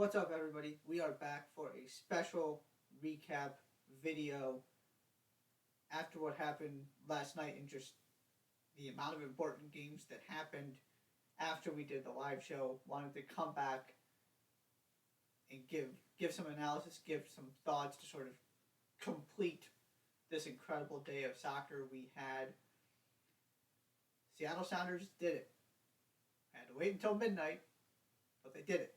What's up, everybody? We are back for a special recap video after what happened last night and just the amount of important games that happened after we did the live show. Wanted to come back and give some analysis, give some thoughts to sort of complete this incredible day of soccer we had. Seattle Sounders did it. Had to wait until midnight, but they did it.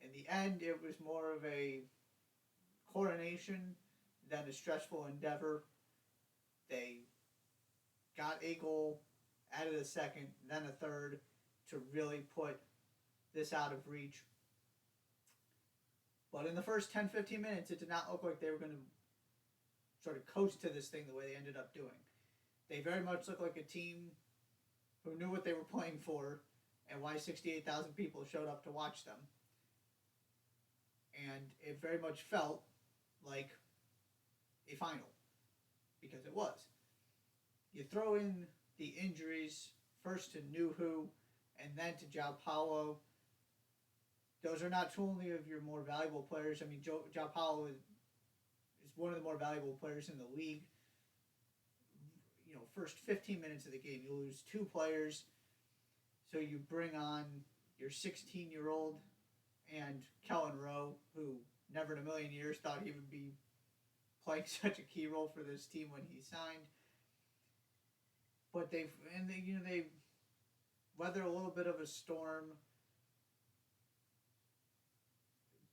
In the end, it was more of a coronation than a stressful endeavor. They got a goal, added a second, then a third to really put this out of reach. But in the first 10-15 minutes, it did not look like they were going to sort of coast to this thing the way they ended up doing. They very much looked like a team who knew what they were playing for and why 68,000 people showed up to watch them. And it very much felt like a final, because it was. You throw in the injuries, first to Nuhu and then to João Paulo. Those are not only of your more valuable players. I mean, João Paulo is one of the more valuable players in the league. You know, first 15 minutes of the game, you lose two players. So you bring on your 16-year-old and Kellen Rowe, who never in a million years thought he would be playing such a key role for this team when he signed. But they weather a little bit of a storm.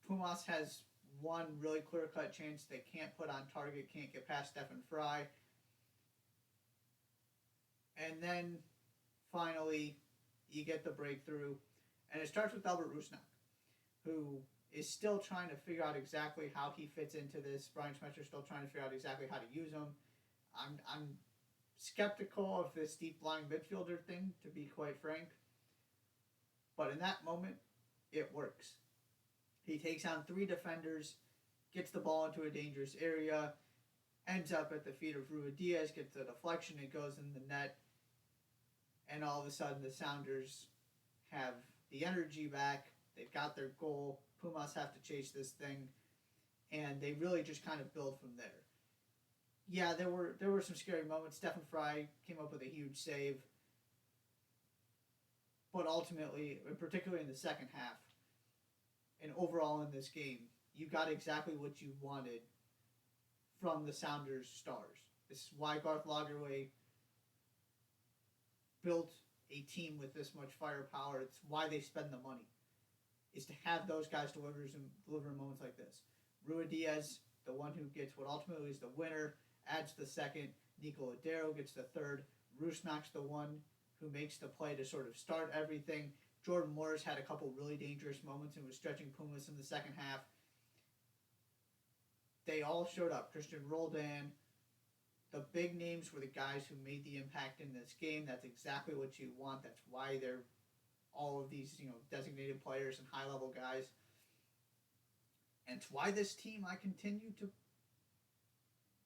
Pumas has one really clear-cut chance they can't put on target, can't get past Stephen Fry. And then, finally, you get the breakthrough. And it starts with Albert Rusnak, who is still trying to figure out exactly how he fits into this. Brian Schmetzer's still trying to figure out exactly how to use him. I'm skeptical of this deep-lying midfielder thing, to be quite frank. But in that moment, it works. He takes on three defenders, gets the ball into a dangerous area, ends up at the feet of Ruidíaz, gets the deflection, it goes in the net, and all of a sudden the Sounders have the energy back. They've got their goal. Pumas have to chase this thing, and they really just kind of build from there. Yeah, there were some scary moments. Stephen Fry came up with a huge save, but ultimately, and particularly in the second half, and overall in this game, you got exactly what you wanted from the Sounders stars. This is why Garth Lagerwey built a team with this much firepower. It's why they spend the money, is to have those guys deliver in moments like this. Ruidíaz, the one who gets what ultimately is the winner, adds the second. Nico Lodeiro gets the third. Rusnak's the one who makes the play to sort of start everything. Jordan Morris had a couple really dangerous moments and was stretching Pumas in the second half. They all showed up. Christian Roldan. The big names were the guys who made the impact in this game. That's exactly what you want. That's why they're all of these, designated players and high-level guys. And it's why this team, I continue to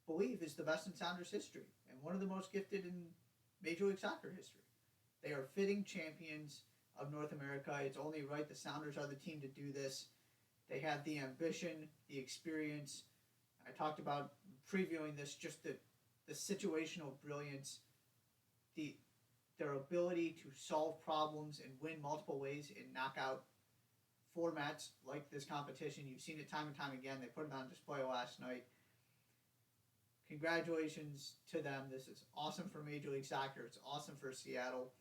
believe, is the best in Sounders history and one of the most gifted in Major League Soccer history. They are fitting champions of North America. It's only right the Sounders are the team to do this. They have the ambition, the experience. I talked about previewing this, just the situational brilliance, their ability to solve problems and win multiple ways in knockout formats like this competition. You've seen it time and time again. They put it on display last night. Congratulations to them. This is awesome for Major League Soccer. It's awesome for Seattle.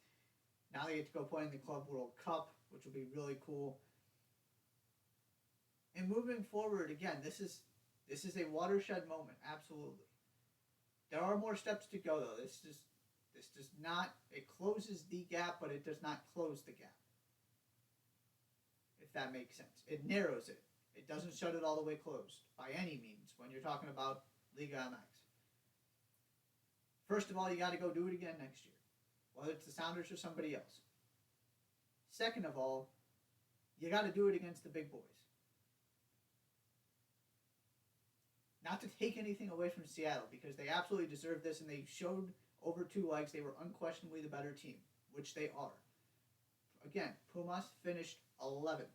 Now they get to go play in the Club World Cup, which will be really cool. And moving forward, again, this is a watershed moment, absolutely. There are more steps to go, though. This does not, it closes the gap, but it does not close the gap, if that makes sense. It narrows it. It doesn't shut it all the way closed, by any means, when you're talking about Liga MX. First of all, you got to go do it again next year, whether it's the Sounders or somebody else. Second of all, you got to do it against the big boys. Not to take anything away from Seattle, because they absolutely deserve this, and they showed over two legs they were unquestionably the better team, which they are. Again, Pumas finished 11th.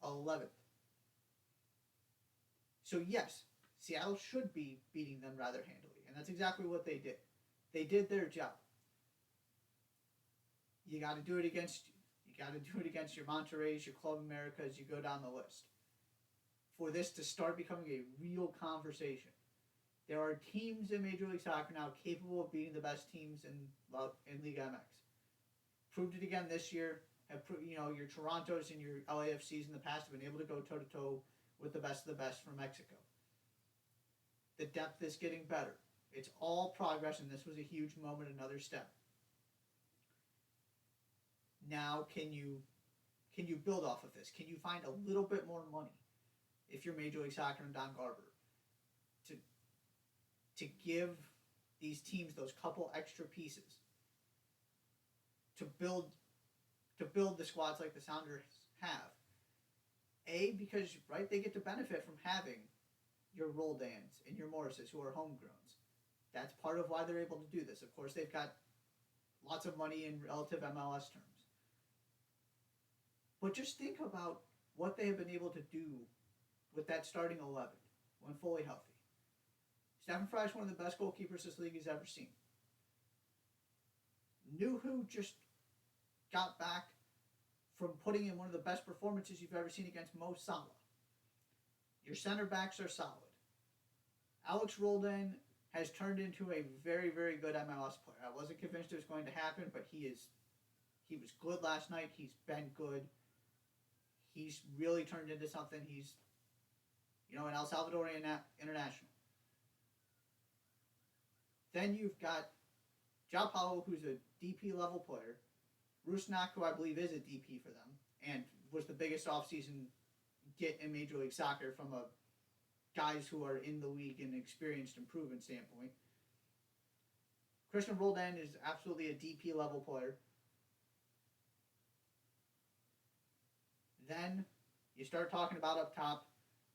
11th. So yes, Seattle should be beating them rather handily, and that's exactly what they did. They did their job. You got to do it against your Monterreys, your Club Americas. You go down the list for this to start becoming a real conversation. There are teams in Major League Soccer now capable of beating the best teams in Liga MX. Proved it again this year. Your Torontos and your LAFCs in the past have been able to go toe to toe with the best of the best from Mexico. The depth is getting better. It's all progress, and this was a huge moment, another step. Now, can you build off of this? Can you find a little bit more money if you're Major League Soccer and Don Garber to give these teams those couple extra pieces to build the squads like the Sounders have? Because they get to benefit from having your Roldans and your Morrises who are homegrowns. That's part of why they're able to do this. Of course, they've got lots of money in relative MLS terms. But just think about what they have been able to do with that starting 11 when fully healthy. Stefan Fry is one of the best goalkeepers this league has ever seen. Nuhu just got back from putting in one of the best performances you've ever seen against Mo Salah. Your center backs are solid. Alex Roldan has turned into a very, very good MLS player. I wasn't convinced it was going to happen, but he was good last night. He's been good. He's really turned into something. He's, an El Salvadorian international. Then you've got João Paulo, who's a DP level player. Rusnak, who I believe is a DP for them, and was the biggest offseason get in Major League Soccer from guys who are in the league and experienced and proven standpoint. Christian Roldan is absolutely a DP level player. Then you start talking about up top,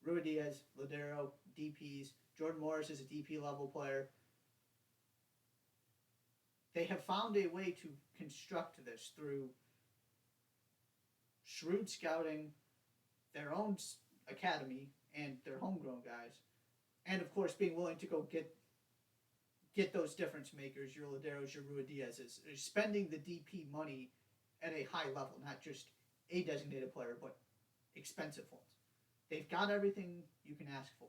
Ruidíaz, Ladero, DPs. Jordan Morris is a DP level player. They have found a way to construct this through shrewd scouting, their own academy, and their homegrown guys, and of course being willing to go get those difference makers, your Laderos, your Ruidíazes, spending the DP money at a high level, not just a designated player, but expensive ones. They've got everything you can ask for.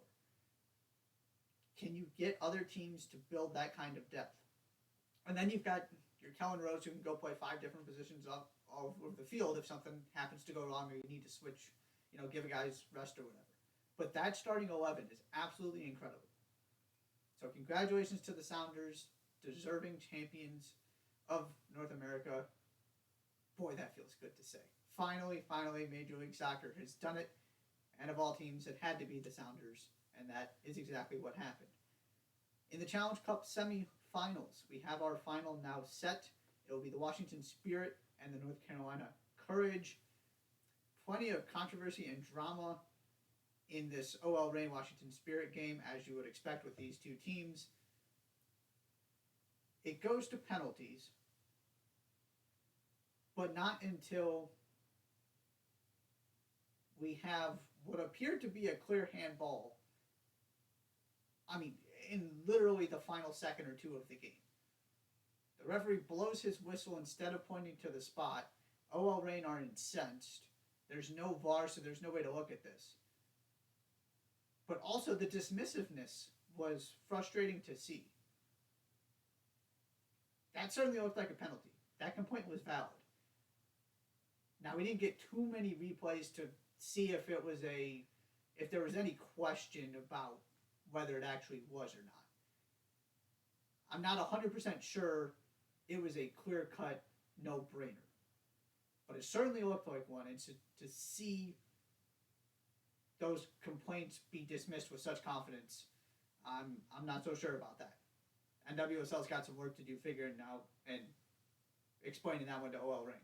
Can you get other teams to build that kind of depth? And then you've got your Kellen Rose, who can go play 5 different positions all over the field if something happens to go wrong or you need to switch, give a guy's rest or whatever. But that starting 11 is absolutely incredible. So congratulations to the Sounders, deserving champions of North America. Boy, that feels good to say. Finally, Major League Soccer has done it. And of all teams, it had to be the Sounders. And that is exactly what happened. In the Challenge Cup semifinals, we have our final now set. It will be the Washington Spirit and the North Carolina Courage. Plenty of controversy and drama in this OL Reign Washington Spirit game, as you would expect with these two teams. It goes to penalties, but not until we have what appeared to be a clear handball. I mean, in literally the final second or two of the game. The referee blows his whistle instead of pointing to the spot. OL Reign are incensed. There's no VAR, so there's no way to look at this. But also the dismissiveness was frustrating to see. That certainly looked like a penalty. That complaint was valid. Now, we didn't get too many replays to see if there was any question about whether it actually was or not. I'm not 100% sure it was a clear-cut no-brainer. But it certainly looked like one, and to see those complaints be dismissed with such confidence, I'm not so sure about that. NWSL's got some work to do figuring out and explaining that one to OL Reign.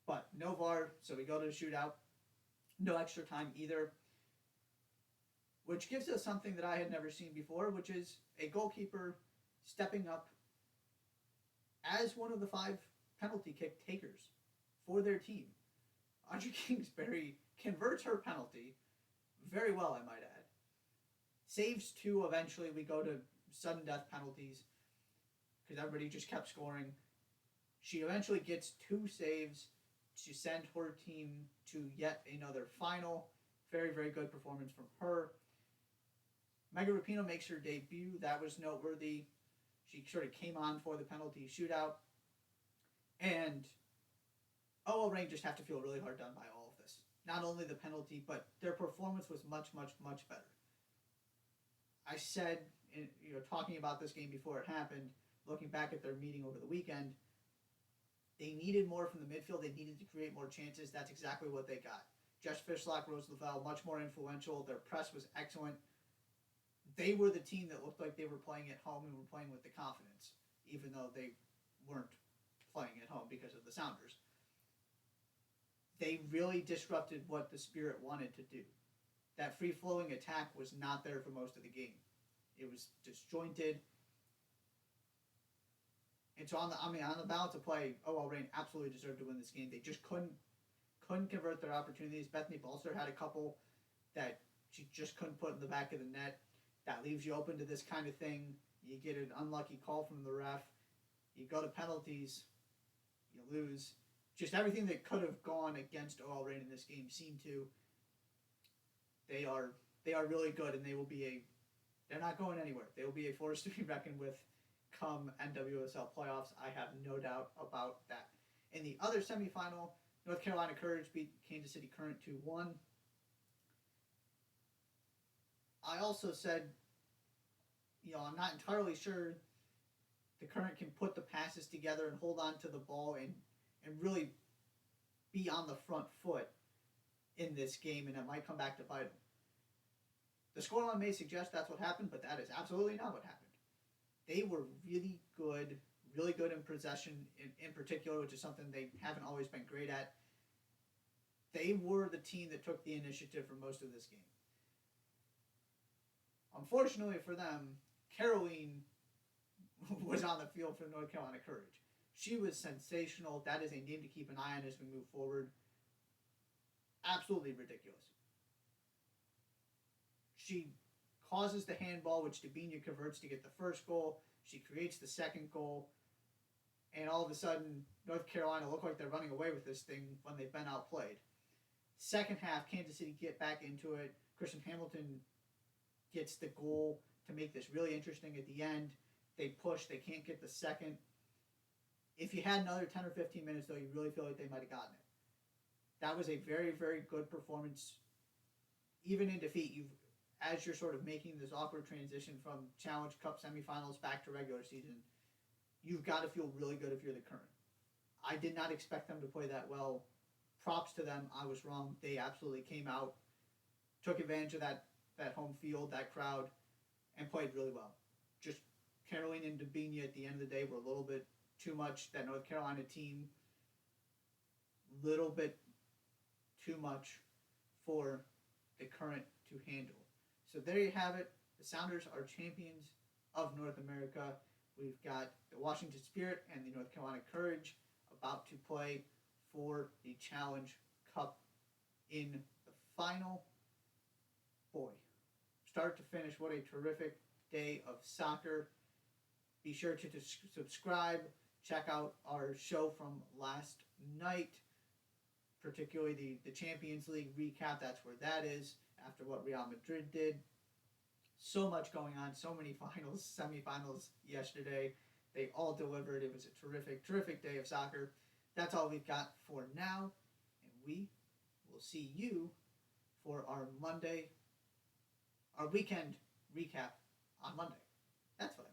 But no VAR, so we go to the shootout. No extra time either. Which gives us something that I had never seen before, which is a goalkeeper stepping up as one of the 5 penalty kick takers for their team. Audrey Kingsbury converts her penalty very well, I might add. Saves two. Eventually, we go to sudden death penalties because everybody just kept scoring. She eventually gets two saves to send her team to yet another final. Very, very good performance from her. Megan Rapinoe makes her debut. That was noteworthy. She sort of came on for the penalty shootout. And OL Reign just have to feel really hard done by all of this. Not only the penalty, but their performance was much, much, much better. I said, talking about this game before it happened, looking back at their meeting over the weekend, they needed more from the midfield. They needed to create more chances. That's exactly what they got. Jess Fishlock, Rose Lavelle, much more influential. Their press was excellent. They were the team that looked like they were playing at home and were playing with the confidence, even though they weren't playing at home because of the Sounders. They really disrupted what the Spirit wanted to do. That free-flowing attack was not there for most of the game. It was disjointed. And so on the balance of play, OL Reign absolutely deserved to win this game. They just couldn't convert their opportunities. Bethany Balcer had a couple that she just couldn't put in the back of the net. That leaves you open to this kind of thing. You get an unlucky call from the ref. You go to penalties. You lose. Just everything that could have gone against OL Reign in this game seemed to. They are really good, and they're not going anywhere. They will be a force to be reckoned with come NWSL playoffs. I have no doubt about that. In the other semifinal, North Carolina Courage beat Kansas City Current 2-1. I also said, I'm not entirely sure the Current can put the passes together and hold on to the ball and really be on the front foot in this game, and it might come back to bite them. The scoreline may suggest that's what happened, but that is absolutely not what happened. They were really good in possession in particular, which is something they haven't always been great at. They were the team that took the initiative for most of this game. Unfortunately for them, Caroline was on the field for North Carolina Courage. She was sensational. That is a name to keep an eye on as we move forward. Absolutely ridiculous. She causes the handball, which Dabinia converts to get the first goal. She creates the second goal. And all of a sudden, North Carolina look like they're running away with this thing when they've been outplayed. Second half, Kansas City get back into it. Kristen Hamilton gets the goal to make this really interesting at the end. They push. They can't get the second. If you had another 10 or 15 minutes, though, you really feel like they might have gotten it. That was a very, very good performance. Even in defeat, as you're sort of making this awkward transition from Challenge Cup semifinals back to regular season, you've got to feel really good if you're the Current. I did not expect them to play that well. Props to them. I was wrong. They absolutely came out, took advantage of that home field, that crowd, and played really well. Just Caroline and Dabinia at the end of the day were a little bit too much. That North Carolina team, little bit too much for the Current to handle. So there you have it. The Sounders are champions of North America. We've got the Washington Spirit and the North Carolina Courage about to play for the Challenge Cup in the final. Boy, start to finish, what a terrific day of soccer. Be sure to subscribe. Check out our show from last night, particularly the Champions League recap. That's where that is after what Real Madrid did. So much going on, so many finals, semifinals yesterday. They all delivered. It was a terrific, terrific day of soccer. That's all we've got for now, and we will see you for our weekend recap on Monday. That's what I